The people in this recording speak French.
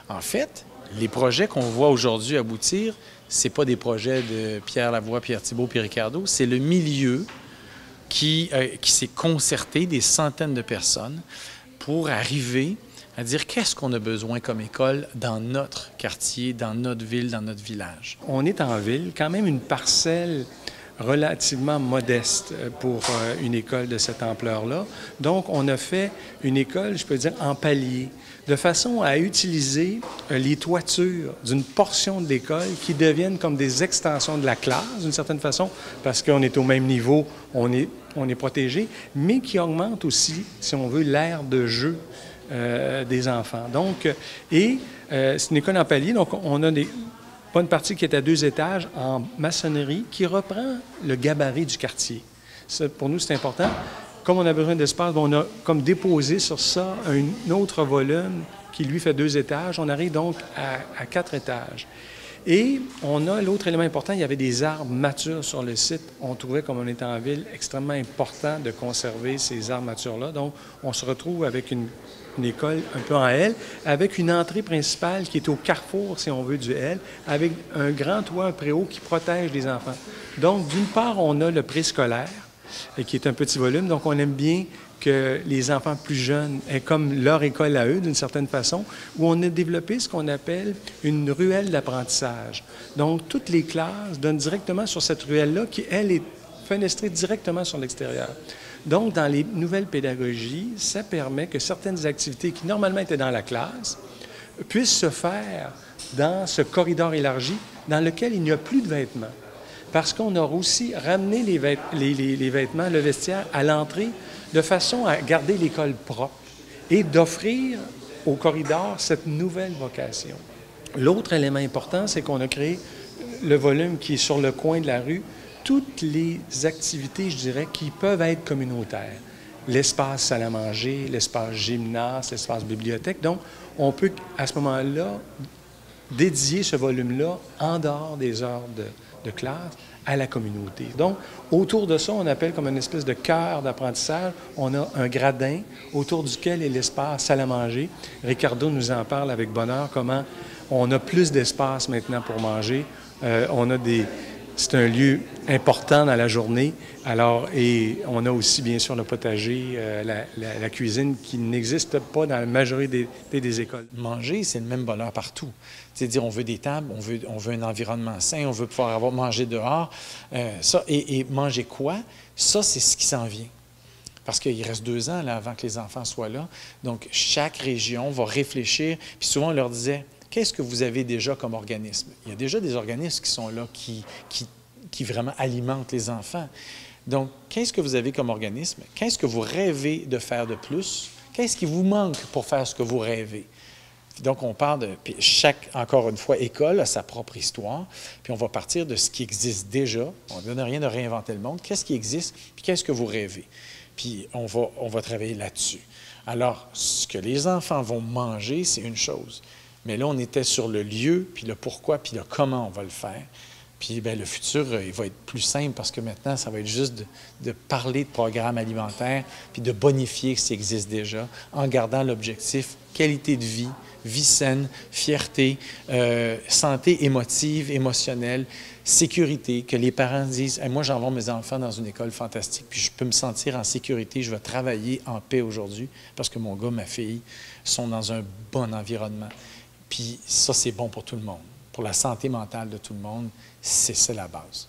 En fait, les projets qu'on voit aujourd'hui aboutir, ce pas des projets de Pierre Lavoie, Pierre Thibault, Pierre Ricardo, c'est le milieu qui s'est concerté, des centaines de personnes, pour arriver à dire qu'est-ce qu'on a besoin comme école dans notre quartier, dans notre ville, dans notre village. On est en ville, quand même une parcelle relativement modeste pour une école de cette ampleur-là. Donc, on a fait une école, je peux dire, en palier, de façon à utiliser les toitures d'une portion de l'école qui deviennent comme des extensions de la classe, d'une certaine façon, parce qu'on est au même niveau, on est protégé, mais qui augmentent aussi, si on veut, l'aire de jeu des enfants. Donc, c'est une école en palier, donc on a pas une partie qui est à 2 étages en maçonnerie qui reprend le gabarit du quartier. Ça, pour nous, c'est important. Comme on a besoin d'espace, on a comme déposé sur ça un autre volume qui, lui, fait 2 étages. On arrive donc à 4 étages. Et on a l'autre élément important, il y avait des arbres matures sur le site. On trouvait, comme on était en ville, extrêmement important de conserver ces arbres matures-là. Donc, on se retrouve avec une école un peu en L, avec une entrée principale qui est au carrefour, si on veut, du L, avec un grand toit, un préau qui protège les enfants. Donc, d'une part, on a le préscolaire, qui est un petit volume, donc on aime bien que les enfants plus jeunes aient comme leur école à eux, d'une certaine façon, où on a développé ce qu'on appelle une ruelle d'apprentissage. Donc, toutes les classes donnent directement sur cette ruelle-là, qui, elle, est fenestrée directement sur l'extérieur. Donc, dans les nouvelles pédagogies, ça permet que certaines activités qui, normalement, étaient dans la classe, puissent se faire dans ce corridor élargi dans lequel il n'y a plus de vêtements. Parce qu'on a aussi ramené les vêtements, le vestiaire, à l'entrée, de façon à garder l'école propre et d'offrir au corridor cette nouvelle vocation. L'autre élément important, c'est qu'on a créé le volume qui est sur le coin de la rue, toutes les activités, je dirais, qui peuvent être communautaires. L'espace salle à manger, l'espace gymnase, l'espace bibliothèque. Donc, on peut, à ce moment-là, dédier ce volume-là en dehors des heures de classe à la communauté. Donc, autour de ça, on appelle comme une espèce de cœur d'apprentissage. On a un gradin autour duquel est l'espace salle à manger. Ricardo nous en parle avec bonheur, comment on a plus d'espace maintenant pour manger. C'est un lieu important dans la journée. Alors, et on a aussi, bien sûr, le potager, la cuisine qui n'existe pas dans la majorité des écoles. Manger, c'est le même bonheur partout. C'est-à-dire, on veut des tables, on veut un environnement sain, on veut pouvoir manger dehors. Et manger quoi? Ça, c'est ce qui s'en vient. Parce qu'il reste 2 ans là, avant que les enfants soient là. Donc, chaque région va réfléchir. Puis souvent, on leur disait, qu'est-ce que vous avez déjà comme organisme? Il y a déjà des organismes qui sont là, qui vraiment alimentent les enfants. Donc, qu'est-ce que vous avez comme organisme? Qu'est-ce que vous rêvez de faire de plus? Qu'est-ce qui vous manque pour faire ce que vous rêvez? Donc, on part de... Puis chaque, encore une fois, école a sa propre histoire. Puis on va partir de ce qui existe déjà. On ne donne rien de réinventer le monde. Qu'est-ce qui existe? Puis qu'est-ce que vous rêvez? Puis on va travailler là-dessus. Alors, ce que les enfants vont manger, c'est une chose. Mais là, on était sur le lieu, puis le pourquoi, puis le comment on va le faire. Puis bien, le futur, il va être plus simple parce que maintenant, ça va être juste de parler de programmes alimentaires puis de bonifier ce qui existe déjà en gardant l'objectif qualité de vie, vie saine, fierté, santé émotive, émotionnelle, sécurité, que les parents disent hey, « Moi, j'envoie mes enfants dans une école fantastique, puis je peux me sentir en sécurité, je vais travailler en paix aujourd'hui parce que mon gars, ma fille sont dans un bon environnement. » Puis ça, c'est bon pour tout le monde. Pour la santé mentale de tout le monde, c'est ça la base.